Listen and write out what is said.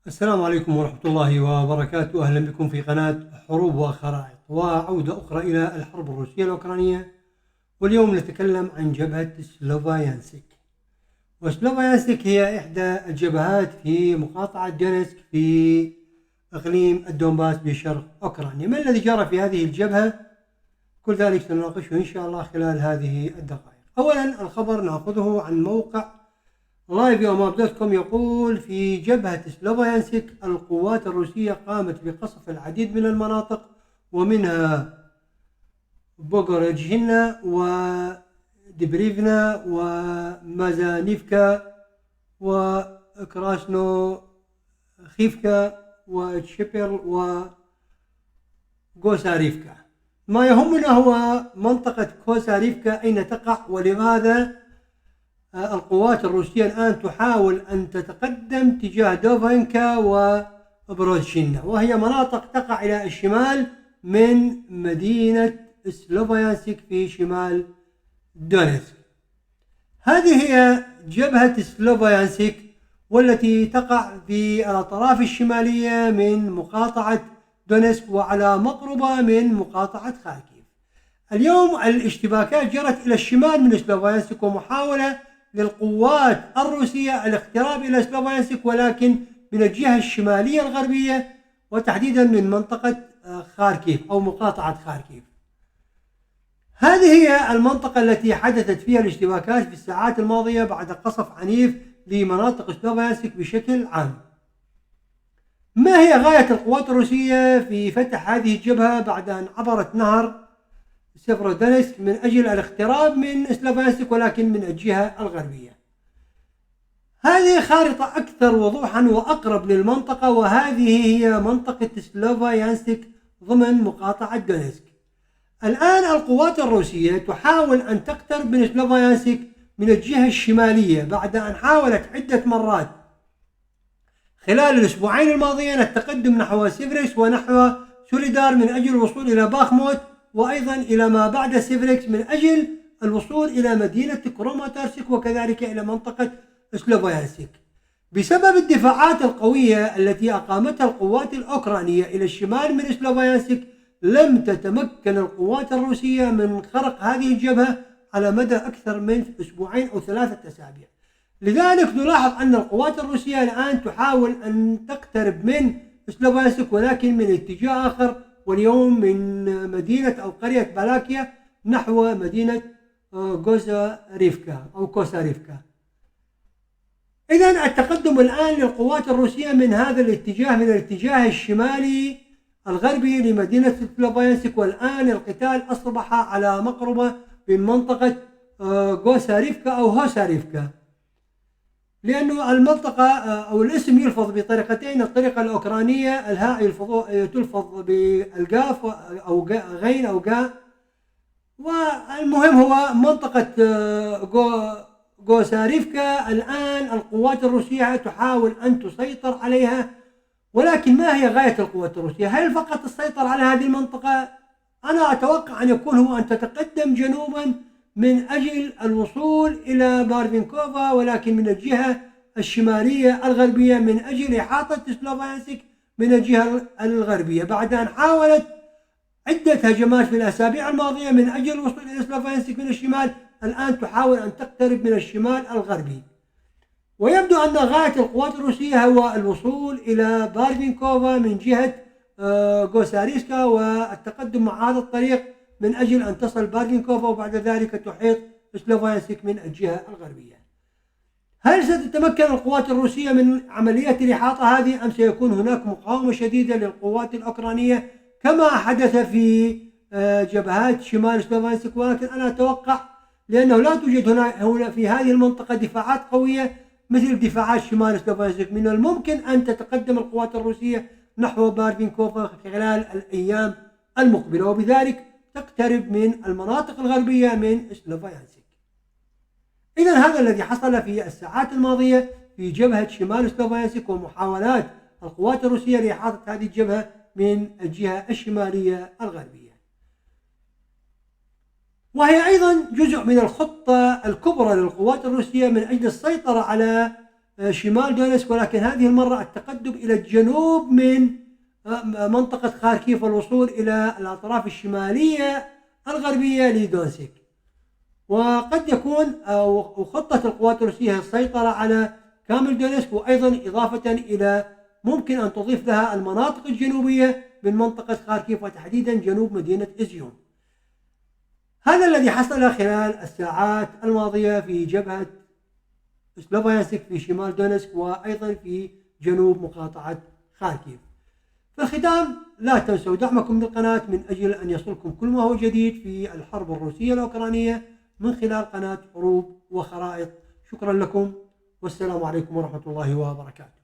السلام عليكم ورحمة الله وبركاته. أهلا بكم في قناة حروب وخرائط وعودة أخرى إلى الحرب الروسية الأوكرانية. واليوم نتكلم عن جبهة سلوفيانسك. وسلوفيانسك هي إحدى الجبهات في مقاطعة دونيتسك في إقليم الدونباس بشرق أوكرانيا. ما الذي جرى في هذه الجبهة؟ كل ذلك سنناقشه إن شاء الله خلال هذه الدقائق. أولا الخبر نأخذه عن موقع liveyomap.com يقول: في جبهة سلوفيانسك القوات الروسية قامت بقصف العديد من المناطق ومنها بوغورودجينا ودبريفنا ومازانيفكا وكراسنوخيفكا وتشيبل وغوساريفكا. ما يهمنا هو منطقة كوساريفكا أين تقع، ولماذا القوات الروسية الآن تحاول أن تتقدم تجاه دوفنكا وبروزشينا، وهي مناطق تقع إلى الشمال من مدينة سلوفيانسك في شمال دونيتسك. هذه هي جبهة سلوفيانسك، والتي تقع في الأطراف الشمالية من مقاطعة دونيتسك وعلى مقربة من مقاطعة خاركيف. اليوم الاشتباكات جرت إلى الشمال من سلوفيانسك، ومحاولة للقوات الروسية الاقتراب إلى سلوفيانسك، ولكن من الجهة الشمالية الغربية وتحديدا من منطقة خاركيف أو مقاطعة خاركيف. هذه هي المنطقة التي حدثت فيها الاشتباكات في الساعات الماضية بعد قصف عنيف لمناطق سلوفيانسك بشكل عام. ما هي غاية القوات الروسية في فتح هذه الجبهة بعد أن عبرت نهر سيفرودونيتسك من أجل الاقتراب من سلوفيانسك ولكن من الجهة الغربية؟ هذه خارطة أكثر وضوحا وأقرب للمنطقة، وهذه هي منطقة سلوفيانسك ضمن مقاطعة دونيتسك. الآن القوات الروسية تحاول أن تقترب من سلوفيانسك من الجهة الشمالية بعد أن حاولت عدة مرات خلال الأسبوعين الماضيين التقدم نحو سيفريكس ونحو سوليدار من أجل الوصول إلى باخموت، وأيضا إلى ما بعد سيفريكس من أجل الوصول إلى مدينة كروماتورسك وكذلك إلى منطقة سلوفيانسك. بسبب الدفاعات القوية التي أقامتها القوات الأوكرانية إلى الشمال من سلوفيانسك، لم تتمكن القوات الروسية من خرق هذه الجبهة على مدى أكثر من أسبوعين أو 3 أسابيع. لذلك نلاحظ أن القوات الروسية الآن تحاول أن تقترب من سلوفيانسك ولكن من اتجاه آخر، واليوم من مدينة أو قرية بالاكيا نحو مدينة غوزاريفكا أو كوساريفكا. إذن التقدم الآن للقوات الروسية من هذا الاتجاه، من الاتجاه الشمالي الغربي لمدينة سلوفيانسك، والآن القتال أصبح على مقربة من منطقة غوساريفكا أو هوساريفكا، لأنه المنطقة أو الاسم يلفظ بطريقتين: الطريقة الأوكرانية الهاء تلفظ بالقاف أو غين أو قاء، والمهم هو منطقة غوساريفكا. الآن القوات الروسية تحاول أن تسيطر عليها، ولكن ما هي غاية القوات الروسية؟ هل فقط السيطرة على هذه المنطقة؟ أنا أتوقع أن يكون هو أن تتقدم جنوبا من أجل الوصول إلى بارفينكوفا، ولكن من الجهة الشمالية الغربية من أجل إحاطة سلوفيانسك من الجهة الغربية، بعد أن حاولت عدة هجمات في الأسابيع الماضية من أجل الوصول إلى سلوفيانسك من الشمال. الآن تحاول أن تقترب من الشمال الغربي، ويبدو أن غاية القوات الروسية هو الوصول إلى بارفينكوفا من جهة غوساريفكا والتقدم مع هذا الطريق من أجل أن تصل بارفينكوفا وبعد ذلك تحيط سلوفيانسك من الجهة الغربية. هل ستتمكن القوات الروسية من عملية الإحاطة هذه، أم سيكون هناك مقاومة شديدة للقوات الأوكرانية كما حدث في جبهات شمال سلوفيانسك؟ ولكن أنا أتوقع، لأنه لا توجد هنا في هذه المنطقة دفاعات قوية مثل دفاعات شمال سلوفيانسك، من الممكن أن تتقدم القوات الروسية نحو بارفينكوفا خلال الأيام المقبلة، وبذلك تقترب من المناطق الغربية من سلوفيانسك. إذن هذا الذي حصل في الساعات الماضية في جبهة شمال سلوفيانسك، ومحاولات القوات الروسية لإحاطة هذه الجبهة من الجهة الشمالية الغربية، وهي أيضا جزء من الخطة الكبرى للقوات الروسية من أجل السيطرة على شمال دونيتسك، ولكن هذه المرة التقدم إلى الجنوب من منطقة خاركيف والوصول إلى الأطراف الشمالية الغربية لدونسك. وقد يكون خطة القوات الروسية هي السيطرة على كامل دونيتسك، وأيضا إضافة إلى ممكن أن تضيف لها المناطق الجنوبية من منطقة خاركيف وتحديدا جنوب مدينة إزيوم. هذا الذي حصل خلال الساعات الماضية في جبهة سلوفيانسك في شمال دونيتسك وأيضا في جنوب مقاطعة خاركيف. في الختام لا تنسوا دعمكم للقناة من أجل أن يصلكم كل ما هو جديد في الحرب الروسية الأوكرانية من خلال قناة حروب وخرائط. شكرا لكم والسلام عليكم ورحمة الله وبركاته.